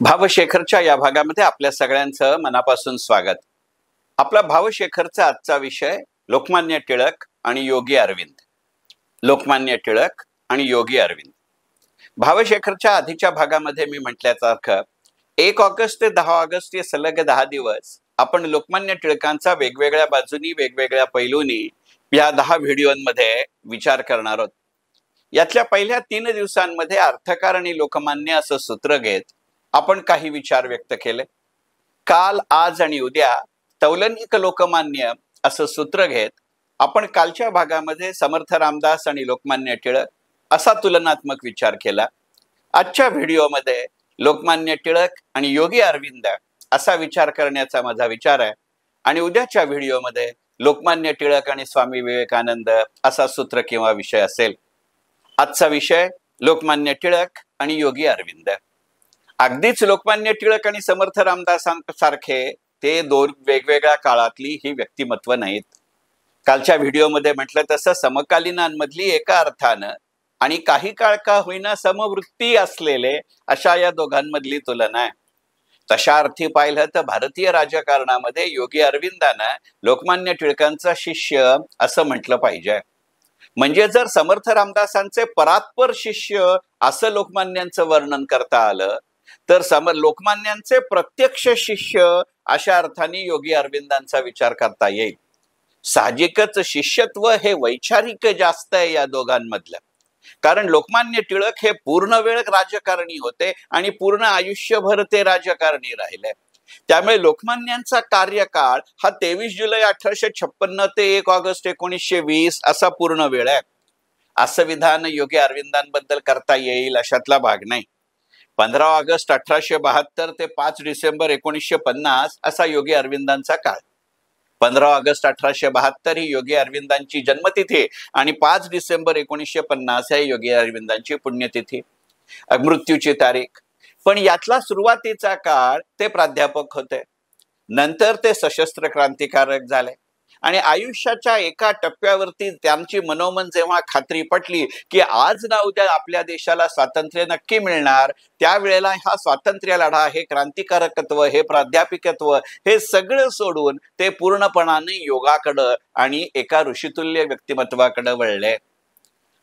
भावशेखरच्या या भागामध्ये आपल्या सगळ्यांचं मनापासून स्वागत. आपला भावशेखरचा आजचा विषय लोकमान्य टिळक आणि योगी अरविंद. लोकमान्य टिळक आणि योगी अरविंद. भावशेखरच्या आधीच्या भागामध्ये मी म्हटल्यासारखं 1 ऑगस्ट ते 10 ऑगस्ट हे सलग 10 दिवस आपण लोकमान्य टिळकांचा वेगवेगळ्या बाजूनी वेगवेगळ्या पैलूंनी या 10 व्हिडिओमध्ये विचार करणार आहोत. यातल्या पहिल्या 3 दिवसांमध्ये अर्थकार आणि लोकमान्य असं सूत्र घेत आपण काही विचार व्यक्त केले. काल, आज आणि उद्या तौलनिक लोकमान्य असं सूत्र घेत आपण कालच्या भागामध्ये समर्थ रामदास आणि लोकमान्य टिळक असा तुलनात्मक विचार केला. आजच्या व्हिडिओमध्ये लोकमान्य टिळक आणि योगी अरविंद असा विचार करण्याचा माझा विचार आहे आणि उद्याच्या व्हिडिओमध्ये लोकमान्य टिळक आणि स्वामी विवेकानंद असा सूत्र किंवा विषय असेल. आजचा विषय लोकमान्य टिळक आणि योगी अरविंद. अगदीच लोकमान्य टिळक आणि समर्थ रामदासांसारखे ते दोन वेगवेगळ्या काळातली ही व्यक्तिमत्व नाहीत. कालच्या व्हिडिओमध्ये म्हटलं तसं समकालीनांमधली एका अर्थानं आणि काही काळ का होईना समवृत्ती असलेले अशा या दोघांमधली तुलना आहे. तशा अर्थी पाहिलं तर भारतीय राजकारणामध्ये योगी अरविंदांना लोकमान्य टिळकांचा शिष्य असं म्हटलं पाहिजे. म्हणजे जर समर्थ रामदासांचे परात्पर शिष्य असं लोकमान्यांचं वर्णन करता आलं तर लोकमान्यांचे प्रत्यक्ष शिष्य अशा अर्थाने योगी अरविंदांचा विचार करता येईल. साहजिकच शिष्यत्व हे वैचारिक जास्त आहे या दोघांमधलं. कारण लोकमान्य टिळक हे पूर्ण वेळ राजकारणी होते आणि पूर्ण आयुष्यभर ते राजकारणी राहिले. त्यामुळे लोकमान्यांचा कार्यकाळ हा 23 जुलै 1856 ते 1 ऑगस्ट 1920 असा पूर्ण वेळ आहे. असं विधान योगी अरविंदांबद्दल करता येईल अशातला भाग नाही. 15 ऑगस्ट 1872 ते 5 डिसेंबर 1950 असा योगी अरविंदांचा काळ. 15 ऑगस्ट 1872 ही योगी अरविंदांची जन्मतिथी आणि 5 डिसेंबर 1950 ही योगी अरविंदांची पुण्यतिथी, मृत्यूची तारीख. पण यातला सुरुवातीचा काळ ते प्राध्यापक होते. नंतर ते सशस्त्र क्रांतिकारक झाले आणि आयुष्याच्या एका टप्प्यावरती त्यांची मनोमन जेव्हा खात्री पटली की आज ना उद्या आपल्या देशाला स्वातंत्र्य नक्की मिळणार, त्यावेळेला हा स्वातंत्र्य लढा, हे क्रांतिकारकत्व, हे प्राध्यापिकत्व, हे सगळं सोडून ते पूर्णपणाने योगाकडं आणि एका ऋषितुल्य व्यक्तिमत्वाकडे वळले.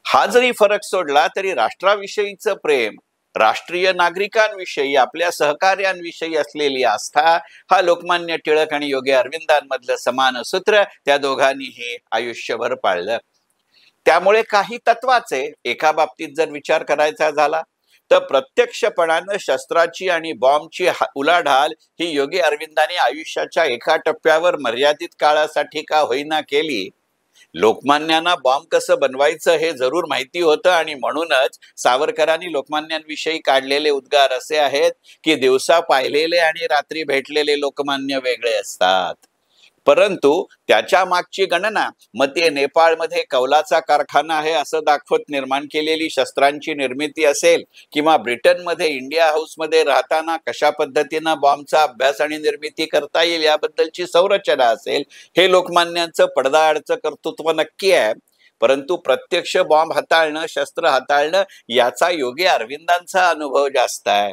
हा जरी फरक सोडला तरी राष्ट्राविषयीचं प्रेम, राष्ट्रीय नागरिकांविषयी, आपल्या सहकार्यांविषयी असलेली आस्था हा लोकमान्य टिळक आणि योगी अरविंदांमधलं समान सूत्र त्या दोघांनीही आयुष्यभर पाळलं. त्यामुळे काही तत्वाचे एका बाबतीत जर विचार करायचा झाला तर प्रत्यक्षपणानं शस्त्राची आणि बॉम्बची उलाढाल ही योगी अरविंदांनी आयुष्याच्या एका टप्प्यावर मर्यादित काळासाठी का होईना केली. लोकमान्यांना बॉम्ब कसं बनवायचं हे जरूर माहिती होतं आणि म्हणूनच सावरकरांनी लोकमान्यांविषयी काढलेले उद्गार असे आहेत की दिवसा पाहिलेले आणि रात्री भेटलेले लोकमान्य वेगळे असतात. परंतु त्याच्या मागची गणना मग ते नेपाळमध्ये कौलाचा कारखाना आहे असं दाखवत निर्माण केलेली शस्त्रांची निर्मिती असेल किंवा ब्रिटनमध्ये इंडिया हाऊसमध्ये राहताना कशा पद्धतीनं बॉम्बचा अभ्यास आणि निर्मिती करता येईल याबद्दलची संरचना असेल, हे लोकमान्यांचं पडदाआडचं कर्तृत्व नक्की आहे. परंतु प्रत्यक्ष बॉम्ब हाताळणं, शस्त्र हाताळणं याचा योगी अरविंदांचा अनुभव जास्त आहे.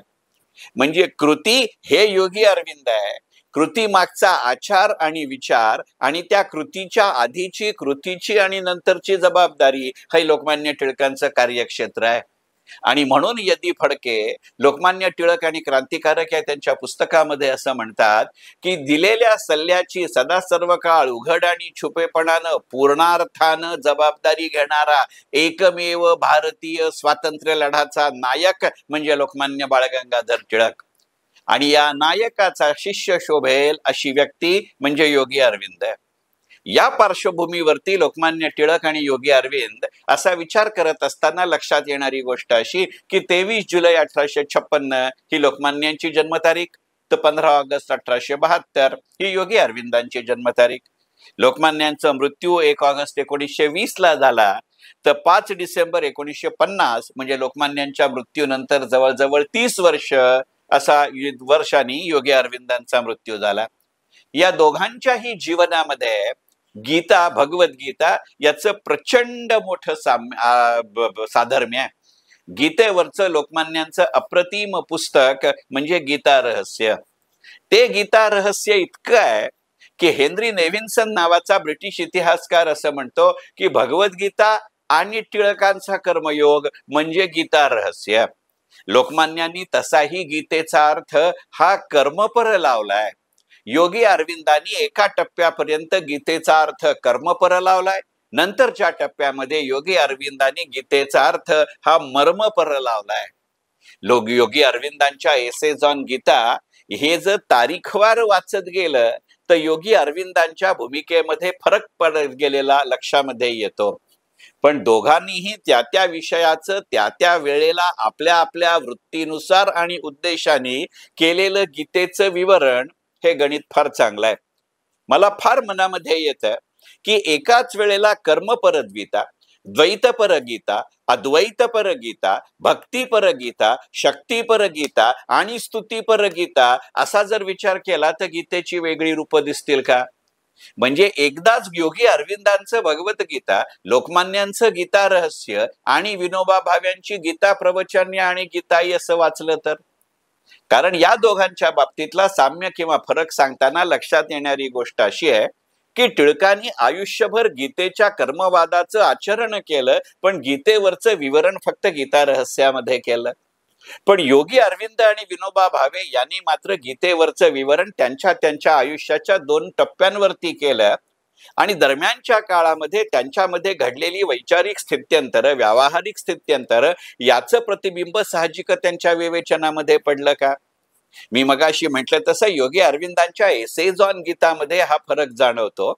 म्हणजे कृती हे योगी अरविंद आहे, कृती मागचा आचार आणि विचार आणि त्या कृतीच्या आधीची, कृतीची आणि नंतरची जबाबदारी हे लोकमान्य टिळकांचं कार्यक्षेत्र आहे. आणि म्हणून यदी फडके लोकमान्य टिळक आणि क्रांतिकारक या त्यांच्या पुस्तकामध्ये असं म्हणतात की दिलेल्या सल्ल्याची सदा सर्व काळ उघड आणि छुपेपणानं पूर्णार्थानं जबाबदारी घेणारा एकमेव भारतीय स्वातंत्र्य लढाचा नायक म्हणजे लोकमान्य बाळ गंगाधर टिळक. आणि या नायकाचा शिष्य शोभेल अशी व्यक्ती म्हणजे योगी अरविंद. या पार्श्वभूमीवरती लोकमान्य टिळक आणि योगी अरविंद असा विचार करत असताना लक्षात येणारी गोष्ट अशी की 23 जुलै 1856 ही लोकमान्यांची जन्मतारीख, तर 15 ऑगस्ट 1872 ही योगी अरविंदांची जन्मतारीख. लोकमान्यांचा मृत्यू 1 ऑगस्ट 1920 ला झाला तर 5 डिसेंबर 1950 म्हणजे लोकमान्यांच्या मृत्यूनंतर जवळजवळ 30 वर्ष असा वर्षांनी योगी अरविंदांचा मृत्यू झाला. या दोघांच्याही जीवनामध्ये गीता, भगवद्गीता याचं प्रचंड मोठं साधर्म्य आहे. गीतेवरचं लोकमान्यांचं अप्रतिम पुस्तक म्हणजे गीता रहस्य. ते गीता रहस्य इतकं आहे की हेनरी नेव्हिन्सन नावाचा ब्रिटिश इतिहासकार असं म्हणतो की भगवद्गीता आणि टिळकांचा कर्मयोग म्हणजे गीता रहस्य. लोकमान्यांनी तसाही गीतेचा अर्थ हा कर्मपर लावलाय. योगी अरविंदांनी एका टप्प्यापर्यंत गीतेचा अर्थ कर्मपर लावलाय, नंतरच्या टप्प्यामध्ये योगी अरविंदांनी गीतेचा अर्थ हा मर्मपर लावलाय. योगी अरविंदांच्या एसेज ऑन गीता हे जर तारीखवार वाचत गेलं तर योगी अरविंदांच्या भूमिकेमध्ये फरक पडत गेलेला लक्षामध्ये येतो. पण दोघांनीही त्या त्या विषयाचं त्या त्या वेळेला आपल्या आपल्या वृत्तीनुसार आणि उद्देशाने केलेलं गीतेचं विवरण हे गणित फार चांगलं आहे. मला फार मनामध्ये येतं की एकाच वेळेला कर्मपर गीता, द्वैतपर गीता, अद्वैतपर गीता, भक्तीपर गीता, शक्तीपर गीता आणि स्तुतीपर गीता असा जर विचार केला तर गीतेची वेगळी रूपं दिसतील का? म्हणजे एकदाच योगी अरविंदांचं भगवद्गीता, लोकमान्यांचं गीता रहस्य आणि विनोबा भाव्यांची गीता प्रवचने आणि गीताई असं वाचलं तर? कारण या दोघांच्या बाबतीतला साम्य किंवा फरक सांगताना लक्षात येणारी गोष्ट अशी आहे की टिळकांनी आयुष्यभर गीतेच्या कर्मवादाचं आचरण केलं, पण गीतेवरचं विवरण फक्त गीता रहस्यामध्ये केलं. पण योगी अरविंद आणि विनोबा भावे यांनी मात्र गीतेवरचं विवरण त्यांच्या त्यांच्या आयुष्याच्या 2 टप्प्यांवरती केलं आणि दरम्यानच्या काळामध्ये त्यांच्यामध्ये घडलेली वैचारिक स्थित्यंतर, व्यावहारिक स्थित्यंतर याचं प्रतिबिंब साहजिक त्यांच्या विवेचनामध्ये पडलं का? मी मगाशी म्हटलं तसं योगी अरविंदांच्या एसेज ऑन गीतामध्ये हा फरक जाणवतो.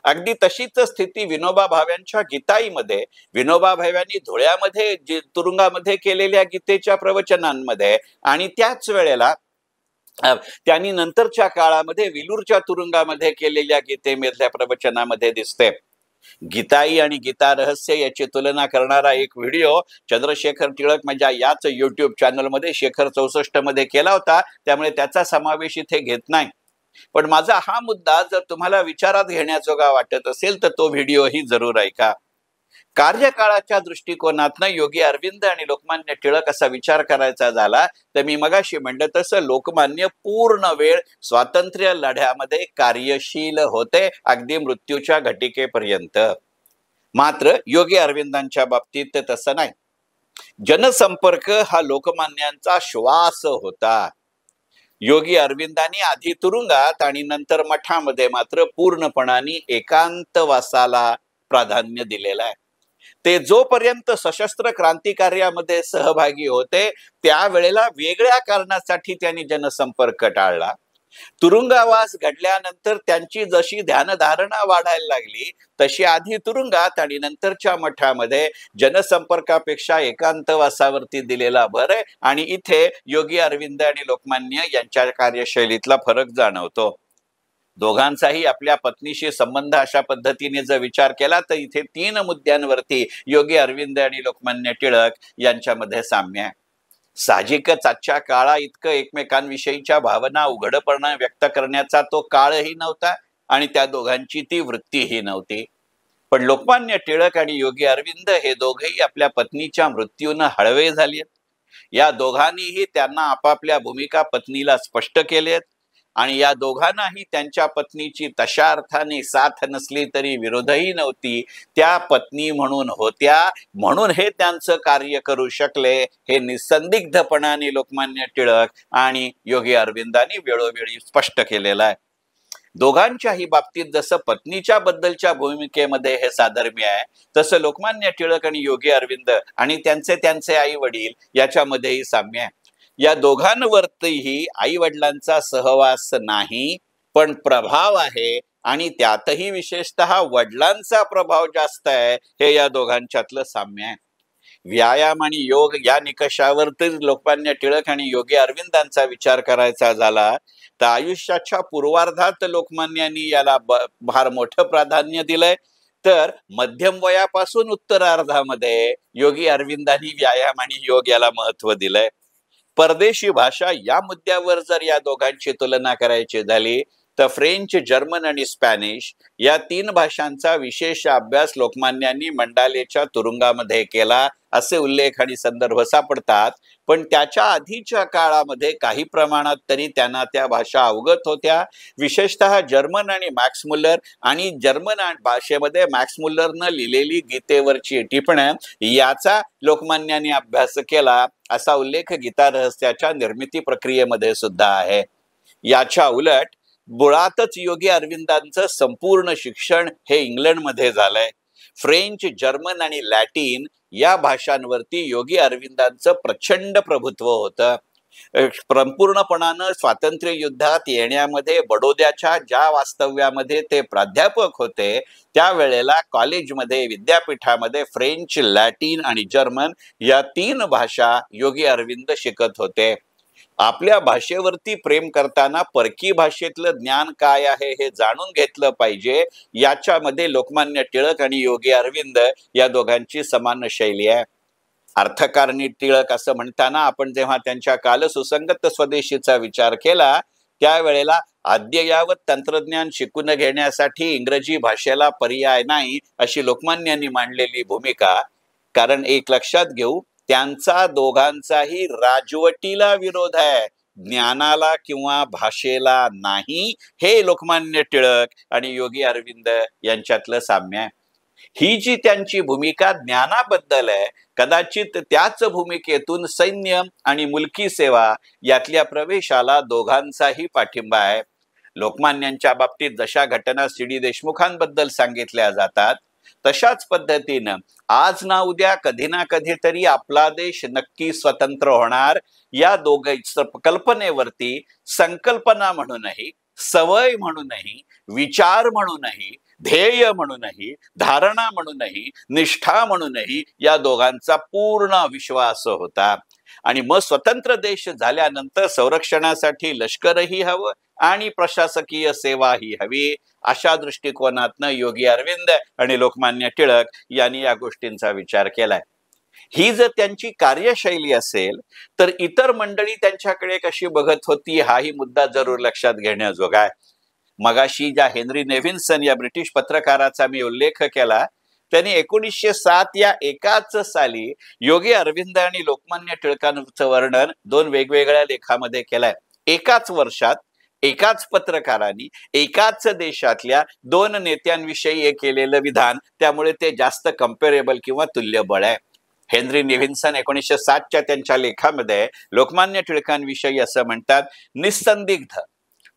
अगदी तशीच स्थिती विनोबा भाव्यांच्या गीताईमध्ये, विनोबा भाव्यांनी धुळ्यामध्ये तुरुंगामध्ये केलेल्या गीतेच्या प्रवचनांमध्ये आणि त्याच वेळेला त्यांनी नंतरच्या काळामध्ये विलूरच्या तुरुंगामध्ये केलेल्या गीतेमधल्या प्रवचनामध्ये दिसते. गीताई आणि गीता रहस्य याची तुलना करणारा एक व्हिडिओ चंद्रशेखर टिळक माझ्या याच युट्यूब चॅनलमध्ये शेखर 64 मध्ये केला होता, त्यामुळे त्याचा समावेश इथे घेत नाही. पण माझा हा मुद्दा जर तुम्हाला विचारात घेण्याजोगा वाटत असेल तर तो व्हिडिओही जरूर ऐका. कार्यकाळाच्या दृष्टिकोनातनं योगी अरविंद आणि लोकमान्य टिळक असा विचार करायचा झाला तर मी मगाशी म्हणलं तसं लोकमान्य पूर्ण वेळ स्वातंत्र्य लढ्यामध्ये कार्यशील होते, अगदी मृत्यूच्या घटिकेपर्यंत. मात्र योगी अरविंदांच्या बाबतीत तसं नाही. जनसंपर्क हा लोकमान्यांचा श्वास होता. योगी अरविंदांनी आधी तुरुंगात आणि नंतर मठामध्ये मात्र पूर्णपणाने एकांतवासाला प्राधान्य दिलेलं आहे. ते जोपर्यंत सशस्त्र क्रांतिकार्यामध्ये सहभागी होते त्यावेळेला वेगळ्या कारणासाठी त्यांनी जनसंपर्क टाळला. तुरुंगवास घडल्यानंतर त्यांची जशी ध्यानधारणा वाढायला लागली तशी आधी तुरुंगात आणि नंतरच्या मठामध्ये जनसंपर्कापेक्षा एकांतवासावरती दिलेला भर आहे आणि इथे योगी अरविंद आणि लोकमान्य यांच्या कार्यशैलीतला फरक जाणवतो. दोघांचाही आपल्या पत्नीशी संबंध अशा पद्धतीने जर विचार केला तर इथे 3 मुद्द्यांवरती योगी अरविंद आणि लोकमान्य टिळक यांच्यामध्ये साम्य आहे. साहजिकच आजच्या काळा इतकं एकमेकांविषयीच्या भावना उघडपणे व्यक्त करण्याचा तो काळही नव्हता आणि त्या दोघांची ती वृत्तीही नव्हती. पण लोकमान्य टिळक आणि योगी अरविंद हे दोघेही आपल्या पत्नीच्या मृत्यूनं हळवे झालेत. या दोघांनीही त्यांना आपापल्या भूमिका पत्नीला स्पष्ट केलेत आणि या दोघांनाही त्यांच्या पत्नीची तशा अर्थाने साथ नसली तरी विरोधही नव्हती. त्या पत्नी म्हणून होत्या म्हणून हे त्यांचं कार्य करू शकले हे निसंदिग्धपणाने लोकमान्य टिळक आणि योगी अरविंदांनी वेळोवेळी स्पष्ट केलेलं आहे. दोघांच्याही बाबतीत जसं पत्नीच्या बद्दलच्या भूमिकेमध्ये हे साधर्म्य आहे तसं लोकमान्य टिळक आणि योगी अरविंद आणि त्यांचे आई वडील याच्यामध्येही साम्य आहे. या दोघांवरतीही आई वडिलांचा सहवास नाही पण प्रभाव आहे आणि त्यातही विशेषतः वडिलांचा प्रभाव जास्त आहे हे या दोघांच्यातलं साम्य आहे. व्यायाम आणि योग या निकषावरती लोकमान्य टिळक आणि योगी अरविंदांचा विचार करायचा झाला तर आयुष्याच्या पूर्वार्धात लोकमान्यांनी याला फार मोठं प्राधान्य दिलंय, तर मध्यम वयापासून उत्तरार्धामध्ये योगी अरविंदांनी व्यायाम आणि योग याला महत्व दिलंय. परदेशी भाषा या मुद्द्यावर जर या दोघांची तुलना करायची झाली तर फ्रेंच, जर्मन आणि स्पॅनिश या 3 भाषांचा विशेष अभ्यास लोकमान्यांनी मंडालेच्या तुरुंगामध्ये केला असे उल्लेख आणि संदर्भ सापडतात. पण त्याच्या आधीच्या काळामध्ये काही प्रमाणात तरी त्यांना त्या भाषा अवगत होत्या. विशेषतः जर्मन आणि मॅक्स मुल्लर आणि जर्मन भाषेमध्ये मॅक्स मुल्लरनं लिहिलेली गीतेवरची टिपण्या याचा लोकमान्यांनी अभ्यास केला असा उल्लेख गीता रहस्याच्या निर्मिती प्रक्रियेमध्ये सुद्धा आहे. याच्या उलट मुळातच योगी अरविंदांचं संपूर्ण शिक्षण हे इंग्लंडमध्ये झालंय. फ्रेंच, जर्मन आणि लॅटिन या भाषांवरती योगी अरविंदांचं प्रचंड प्रभुत्व होतं. संपूर्णपणानं स्वातंत्र्य युद्धात येण्यामध्ये बडोद्याच्या ज्या वास्तव्यामध्ये ते प्राध्यापक होते त्यावेळेला कॉलेजमध्ये, विद्यापीठामध्ये फ्रेंच, लॅटिन आणि जर्मन या 3 भाषा योगी अरविंद शिकत होते. आपल्या भाषेवरती प्रेम करताना परकी भाषेतलं ज्ञान काय आहे हे जाणून घेतलं पाहिजे. याच्यामध्ये लोकमान्य टिळक आणि योगी अरविंद या दोघांची समान शैली आहे. अर्थकारणी टिळक असं म्हणताना आपण जेव्हा त्यांच्या कालसुसंगत स्वदेशीचा विचार केला त्यावेळेला अद्ययावत तंत्रज्ञान शिकून घेण्यासाठी इंग्रजी भाषेला पर्याय नाही अशी लोकमान्यांनी मांडलेली भूमिका. कारण एक लक्षात घेऊ, त्यांचा दोघांचाही राजवटीला विरोध आहे, ज्ञानाला किंवा भाषेला नाही. हे लोकमान्य टिळक आणि योगी अरविंद यांच्यातलं साम्य आहे. ही जी त्यांची भूमिका ज्ञानाबद्दल आहे, कदाचित त्याच भूमिकेतून सैन्य आणि मुलकी सेवा यातल्या प्रवेशाला दोघांचाही पाठिंबा आहे. लोकमान्यांच्या बाबतीत जशा घटना सी.डी. देशमुखांबद्दल सांगितल्या जातात तशाच पद्धतीनं आज ना उद्या कधी ना कधीतरी आपला देश नक्की स्वतंत्र होणार या कल्पनेवरती संकल्पना म्हणूनही, सवय म्हणूनही, विचार म्हणूनही, ध्येय म्हणूनही, धारणा म्हणूनही, निष्ठा म्हणूनही या दोघांचा पूर्ण विश्वास होता. आणि मग स्वतंत्र देश झाल्यानंतर संरक्षणासाठी लष्करही हवं आणि प्रशासकीय सेवाही हवी. अशा दृष्टिकोनातनं योगी अरविंद आणि लोकमान्य टिळक यांनी या गोष्टींचा विचार केलाय. ही जर त्यांची कार्यशैली असेल तर इतर मंडळी त्यांच्याकडे कशी बघत होती हाही मुद्दा जरूर लक्षात घेण्याजोगा आहे. मगाशी ज्या हेनरी नेव्हिन्सन या ब्रिटिश पत्रकाराचा मी उल्लेख केला त्यांनी 1907 या एकाच साली योगी अरविंद आणि लोकमान्य टिळकांचं वर्णन 2 वेगवेगळ्या लेखामध्ये केलंय. एकाच वर्षात एकाच पत्रकारांनी एकाच देशातल्या 2 नेत्यांविषयी केलेलं विधान, त्यामुळे ते जास्त कम्पेरेबल किंवा तुल्यबळ आहे. हेनरी नेव्हिन्सन 1907च्या त्यांच्या लेखामध्ये लोकमान्य टिळकांविषयी असं म्हणतात, निस्संदिग्ध,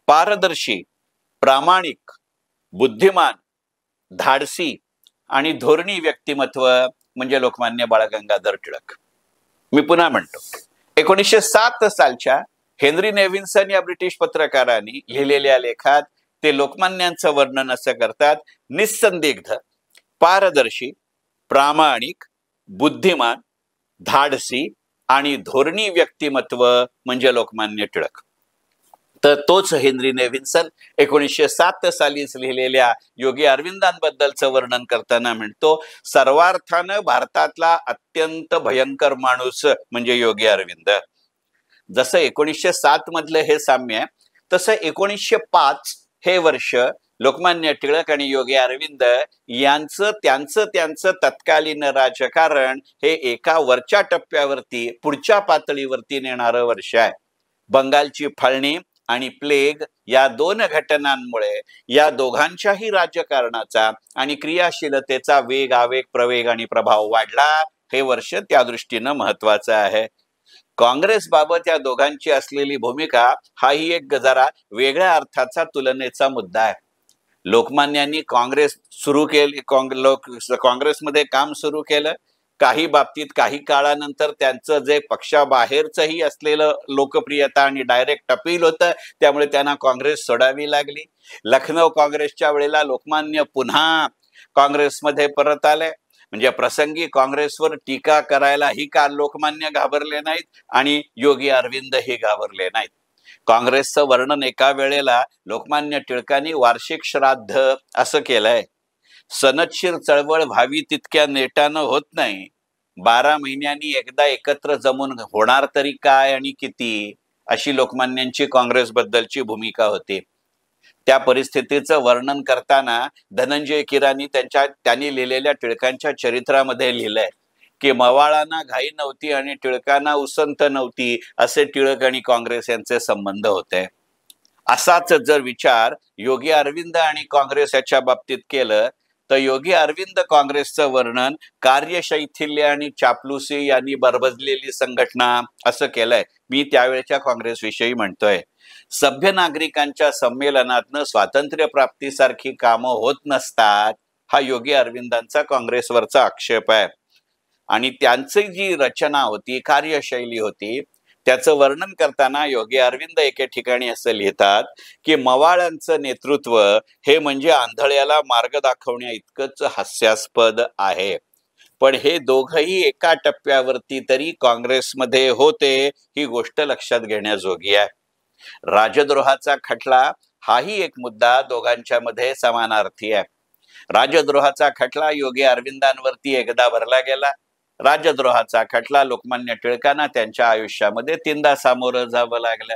पारदर्शी, प्रामाणिक, बुद्धिमान, धाडसी आणि धोरणी व्यक्तिमत्व म्हणजे लोकमान्य बाळ गंगाधर टिळक. मी पुन्हा म्हणतो, 1907 सालच्या हेनरी नेव्हिन्सन या ब्रिटिश पत्रकारांनी लिहिलेल्या लेखात ते लोकमान्यांचं वर्णन असं करतात, निस्संदिग्ध, पारदर्शी, प्रामाणिक, बुद्धिमान, धाडसी आणि धोरणी व्यक्तिमत्व म्हणजे लोकमान्य टिळक. तर तोच हेनरी नेव्हिन्सन 1907 सालीच लिहिलेल्या योगी अरविंदांबद्दलचं वर्णन करताना म्हणतो, सर्वार्थानं भारतातला अत्यंत भयंकर माणूस म्हणजे योगी अरविंद. जसं 1907 मधलं हे साम्य आहे तसं 1905 हे वर्ष लोकमान्य टिळक आणि योगी अरविंद यांचं त्यांचं तत्कालीन राजकारण हे एका वरच्या टप्प्यावरती पुढच्या पातळीवरती नेणारं वर्ष आहे. बंगालची फाळणी आणि प्लेग या 2 घटनांमुळे या दोघांच्याही राजकारणाचा आणि क्रियाशीलतेचा वेग, आवेग, प्रवेग आणि प्रभाव वाढला. हे वर्ष त्या दृष्टीनं महत्वाचं आहे. काँग्रेस बाबत या दोघांची असलेली भूमिका हाही एक जरा वेगळ्या अर्थाचा तुलनेचा मुद्दा आहे. लोकमान्यांनी काँग्रेस सुरू केली, काँग्रेसमध्ये काम सुरू केलं. काही बाबतीत काही काळानंतर त्यांचं जे पक्षाबाहेरचंही असलेलं लोकप्रियता आणि डायरेक्ट अपील होतं त्यामुळे त्यांना काँग्रेस सोडावी लागली. लखनौ काँग्रेसच्या वेळेला लोकमान्य पुन्हा काँग्रेसमध्ये परत आले. म्हणजे प्रसंगी काँग्रेसवर टीका करायलाही का लोकमान्य घाबरले नाहीत आणि योगी अरविंद हे घाबरले नाहीत. काँग्रेसचं वर्णन एका वेळेला लोकमान्य टिळकांनी वार्षिक श्राद्ध असं केलंय. सनदशीर चळवळ व्हावी तितक्या नेटानं होत नाही, 12 महिन्यांनी एकदा एकत्र जमून होणार तरी काय आणि किती, अशी लोकमान्यांची काँग्रेसबद्दलची भूमिका होती. त्या परिस्थितीचं वर्णन करताना धनंजय कीरांनी त्यांनी लिहिलेल्या टिळकांच्या चरित्रामध्ये लिहिलंय की मवाळांना घाई नव्हती आणि टिळकांना उसंत नव्हती, असे टिळक आणि काँग्रेस यांचे संबंध होते. असाच जर विचार योगी अरविंद आणि काँग्रेस याच्या बाबतीत केलं तर योगी अरविंद काँग्रेसचं वर्णन कार्यशैथिल्य आणि चापलुसी यांनी बरबजलेली संघटना असं केलंय. मी त्यावेळेच्या काँग्रेस विषयी म्हणतोय. सभ्य नागरिकांच्या संमेलनातनं स्वातंत्र्य प्राप्तीसारखी कामं होत नसतात, हा योगी अरविंदांचा काँग्रेसवरचा आक्षेप आहे. आणि त्यांची जी रचना होती, कार्यशैली होती, त्याचं वर्णन करताना योगी अरविंद एके ठिकाणी असं लिहितात की मवाळांचं नेतृत्व हे म्हणजे आंधळ्याला मार्ग दाखवण्या इतकंच हास्यास्पद आहे. पण हे दोघही एका टप्प्यावरती तरी काँग्रेसमध्ये होते, ही गोष्ट लक्षात घेण्याजोगी आहे. राजद्रोहाचा खटला हाही एक मुद्दा दोघांच्या मध्ये समानार्थी आहे. राजद्रोहाचा खटला योगी अरविंदांवरती एकदा भरला गेला. राजद्रोहाचा खटला लोकमान्य टिळकांना त्यांच्या आयुष्यामध्ये 3दा सामोरं जावं लागलं.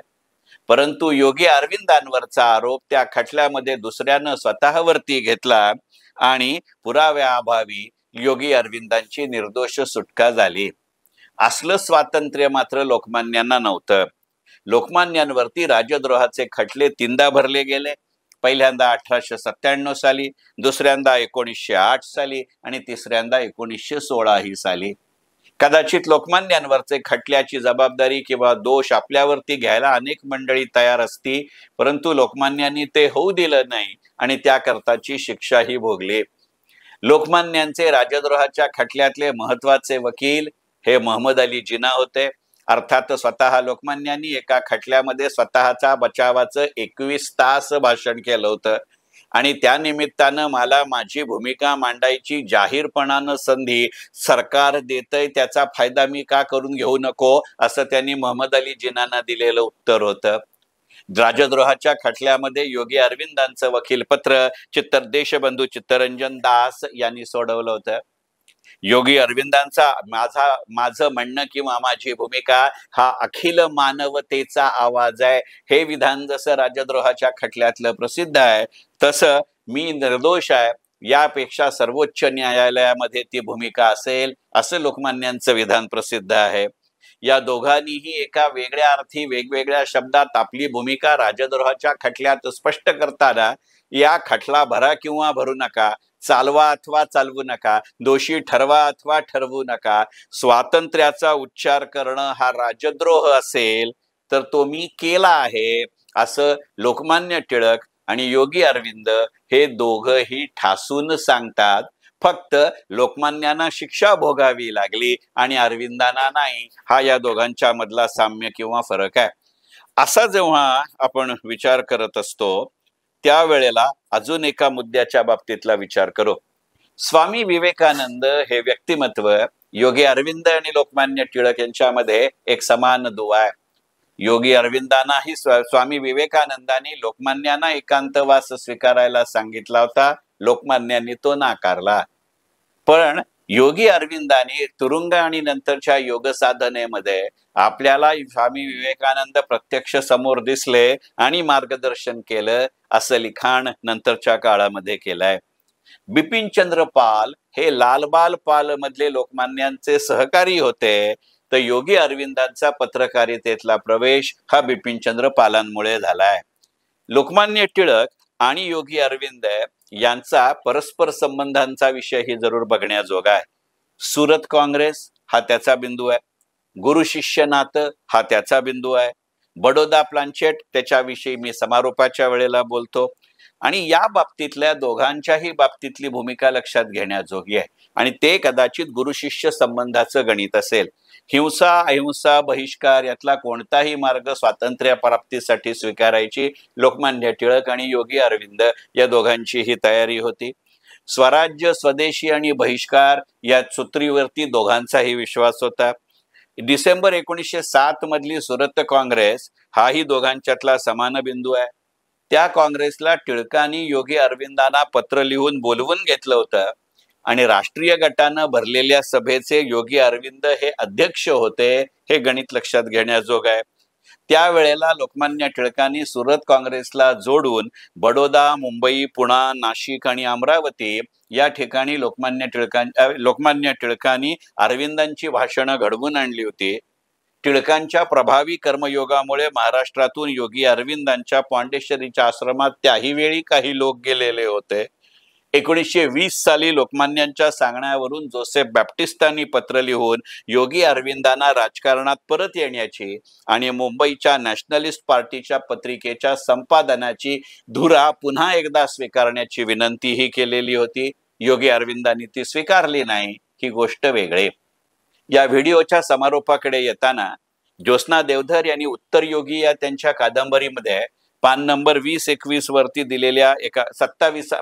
परंतु योगी अरविंदांवरचा आरोप त्या खटल्यामध्ये दुसऱ्यानं स्वतःवरती घेतला आणि पुराव्याअभावी योगी अरविंदांची निर्दोष सुटका झाली. असलं स्वातंत्र्य मात्र लोकमान्यांना नव्हतं. लोकमान्यांवरती राजद्रोहाचे खटले 3दा भरले गेले. पहिल्यांदा 1897 साली, दुसऱ्यांदा 1908 साली आणि तिसऱ्यांदा 1916 साली. कदाचित लोकमान्यांवरचे खटल्याची जबाबदारी किंवा दोष आपल्यावरती घ्यायला अनेक मंडळी तयार असती, परंतु लोकमान्यांनी ते होऊ दिलं नाही आणि त्याकरताची शिक्षाही भोगली. लोकमान्यांचे राजद्रोहाच्या खटल्यातले महत्वाचे वकील हे महमद अली जिना होते. अर्थात स्वतः लोकमान्यांनी एका खटल्यामध्ये स्वतःच्या बचावाचं 21 तास भाषण केलं होतं आणि त्या निमित्तानं मला माझी भूमिका मांडायची जाहीरपणानं संधी सरकार देतंय, त्याचा फायदा मी का करून घेऊ नको, असं त्यांनी महमद अली जिनांना दिलेलं उत्तर होतं. राजद्रोहाच्या खटल्यामध्ये योगी अरविंदांचं वकीलपत्र देशबंधू चित्तरंजन दास यांनी सोडवलं होतं. योगी अरविंदांचा माझं म्हणणं किंवा माझी भूमिका हा अखिल मानवतेचा आवाज आहे, हे विधान जसं राजद्रोहाच्या खटल्यातलं प्रसिद्ध आहे, तसं मी निर्दोष आहे यापेक्षा सर्वोच्च न्यायालयामध्ये ती भूमिका असेल, असं लोकमान्यांचं विधान प्रसिद्ध आहे. या दोघांनीही एका वेगळ्या अर्थी वेगवेगळ्या शब्दात आपली भूमिका राजद्रोहाच्या खटल्यात स्पष्ट करताना या खटला भरा किंवा भरू नका, चालवा अथवा चालवू नका, दोषी ठरवा अथवा ठरवू नका, स्वातंत्र्याचा उच्चार करणं हा राजद्रोह असेल तर तो मी केला आहे, असं लोकमान्य टिळक आणि योगी अरविंद हे दोघंही ठासून सांगतात. फक्त लोकमान्यांना शिक्षा भोगावी लागली आणि अरविंदांना नाही, हा या दोघांच्या मधला साम्य किंवा फरक आहे. असा जेव्हा आपण विचार करत असतो त्यावेळेला अजून एका मुद्द्याच्या बाबतीतला विचार करू. स्वामी विवेकानंद हे व्यक्तिमत्व योगी अरविंद आणि लोकमान्य टिळक यांच्यामध्ये एक समान दुवा आहे. योगी अरविंदांनाही स्वामी विवेकानंदांनी लोकमान्यांना एकांतवास स्वीकारायला सांगितला होता, लोकमान्यांनी तो नाकारला. पण योगी अरविंदांनी तुरुंग आणि नंतरच्या योग साधनेमध्ये आपल्याला स्वामी विवेकानंद प्रत्यक्ष समोर दिसले आणि मार्गदर्शन केलं, असं लिखाण नंतरच्या काळामध्ये केलंय. बिपिनचंद्र पाल हे लालबाल पाल मधले लोकमान्यांचे सहकारी होते, तर योगी अरविंदांचा पत्रकारितेतला प्रवेश हा बिपिनचंद्र पालांमुळे झालाय. लोकमान्य टिळक आणि योगी अरविंद यांचा परस्पर संबंधांचा विषयही जरूर बघण्याजोगा आहे. सुरत काँग्रेस हा त्याचा बिंदू आहे, गुरु शिष्य नातं हा त्याचा बिंदू आहे, बडोदा प्लांचेट त्याच्याविषयी मी समारोपाच्या वेळेला बोलतो. आणि या बाबतीतल्या दोघांच्याही बाबतीतली भूमिका लक्षात घेण्याजोगी आहे आणि ते कदाचित गुरु शिष्य संबंधाचं गणित असेल. हिंसा अहिंसा बहिष्कार यातला कोणताही मार्ग स्वातंत्र्य प्राप्तीसाठी स्वीकारायची लोकमान्य टिळक आणि योगी अरविंद या दोघांची ही तयारी होती. स्वराज्य स्वदेशी आणि बहिष्कार या सूत्रीवरती दोघांचाही विश्वास होता. डिसेंबर 1907 मधली सुरत काँग्रेस हाही दोघांच्यातला समान बिंदू आहे. त्या काँग्रेसला टिळकांनी योगी अरविंदांना पत्र लिहून बोलवून घेतलं होतं आणि राष्ट्रीय गटानं भरलेल्या सभेचे योगी अरविंद हे अध्यक्ष होते, हे गणित लक्षात घेण्याजोग आहे. त्यावेळेला लोकमान्य टिळकांनी सुरत काँग्रेसला जोडून बडोदा, मुंबई, पुणा, नाशिक आणि अमरावती या ठिकाणी लोकमान्य टिळकांनी अरविंदांची भाषणं घडवून आणली होती. टिळकांच्या प्रभावी कर्मयोगामुळे महाराष्ट्रातून योगी अरविंदांच्या पांडेश्वरीच्या आश्रमात त्याही वेळी काही लोक गेलेले होते. 1920 साली लोकमान्यांच्या सांगण्यावरून जोसेफ बॅप्टिस्टांनी पत्र लिहून योगी अरविंदांना राजकारणात परत येण्याची आणि मुंबईच्या नॅशनलिस्ट पार्टीच्या पत्रिकेच्या संपादनाची धुरा पुन्हा एकदा स्वीकारण्याची विनंतीही केलेली होती. योगी अरविंदांनी ती स्वीकारली नाही, ही गोष्ट वेगळी. या व्हिडिओच्या समारोपाकडे येताना ज्योत्स्ना देवधर यांनी उत्तर योगी या त्यांच्या कादंबरीमध्ये पान नंबर 20-21 वरती दिलेल्या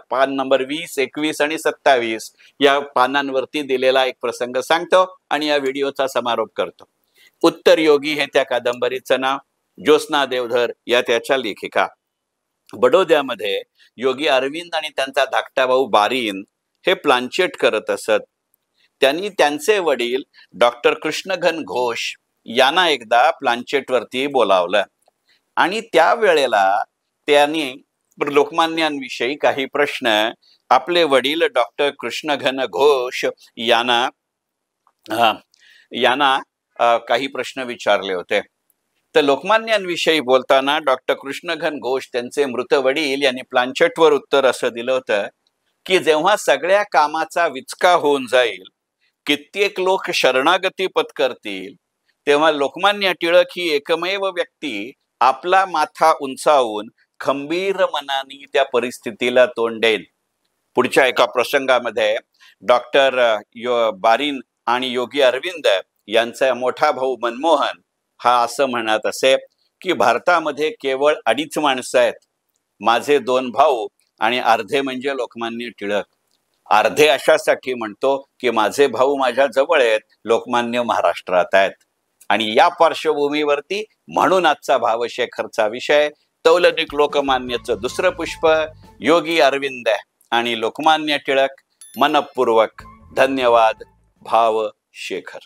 पान नंबर 20, 21 आणि 27 या पानांवरती दिलेला एक प्रसंग सांगतो आणि या व्हिडिओचा समारोप करतो. उत्तर योगी हे त्या कादंबरीचं नाव. ज्योत्स्ना देवधर या त्याच्या लेखिका. बडोद्यामध्ये योगी अरविंद आणि त्यांचा धाकटा भाऊ बारीन हे प्लांचेट करत असत. त्यांनी त्यांचे वडील डॉक्टर कृष्णघन घोष यांना एकदा प्लांचेटवरती बोलावलं आणि त्यावेळेला त्यांनी लोकमान्यांविषयी काही प्रश्न आपले वडील डॉक्टर कृष्णघन घोष यांना काही प्रश्न विचारले होते. तर लोकमान्यांविषयी बोलताना डॉक्टर कृष्णघन घोष त्यांचे मृत वडील यांनी प्लांचेटवर उत्तर असं दिलं होतं की जेव्हा सगळ्या कामाचा विचका होऊन जाईल, कित्येक लोक शरणागती पत्करतील, तेव्हा लोकमान्य टिळक ही एकमेव व्यक्ती आपला माथा उंचावून खंबीर मनाने त्या परिस्थितीला तोंड देईल. पुढच्या एका प्रसंगामध्ये डॉक्टर बारीन आणि योगी अरविंद यांचा मोठा भाऊ मनमोहन हा असं म्हणत असे की भारतामध्ये केवळ 2.5 माणसं आहेत, माझे 2 भाऊ आणि अर्धे म्हणजे लोकमान्य टिळक. अर्धे अशासाठी म्हणतो की माझे भाऊ माझ्या जवळ आहेत, लोकमान्य महाराष्ट्रात आहेत. आणि या पार्श्वभूमीवरती म्हणून आजचा भावशेखरचा विषय तौलनिक लोकमान्यचं दुसरं पुष्प, योगी अरविंद आणि लोकमान्य टिळक. मनपूर्वक धन्यवाद. भावशेखर.